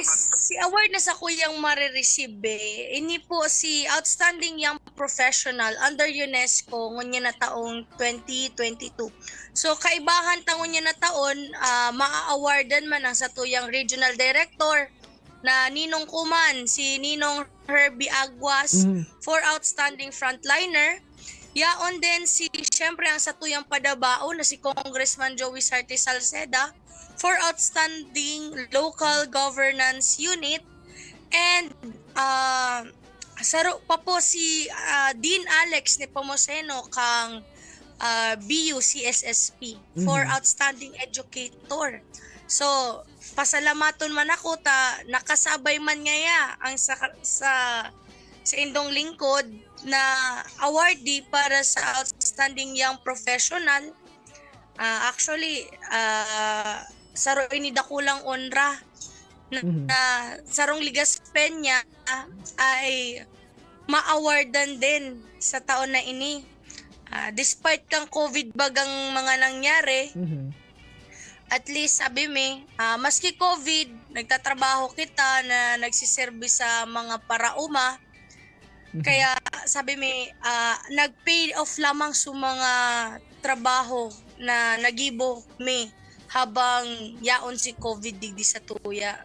si award na sa kuyang marireceive ini po si Outstanding Young Professional under UNESCO ngunya na taong 2022. So kaibahan tangon niya na taon maa-awardan man ang sa tuyang regional director na Ninong Kuman, si Ninong Herbie Aguas for outstanding frontliner. Yaon din si syempre ang satuyang padabao na si Congressman Joey Sarte Salceda for outstanding local governance unit, and saro pa po si Dean Alex Nepomuceno kang BU CSSP for outstanding educator. So pasalamaton man ako ta nakasabay man ngaya ang sa indong lingkod na awardee para sa outstanding young professional. Actually saro ini dakulang onra na sarong Ligas Peña ay ma-awardan din sa taon na ini. Despite kang COVID bagang mga nangyari, at least sabi mi, maski COVID, nagtatrabaho kita na nagsiservice sa mga parauma. Kaya sabi mi, nag-pay off lamang sa mga trabaho na nagibo mi habang yaon si COVID digdi sa tuya.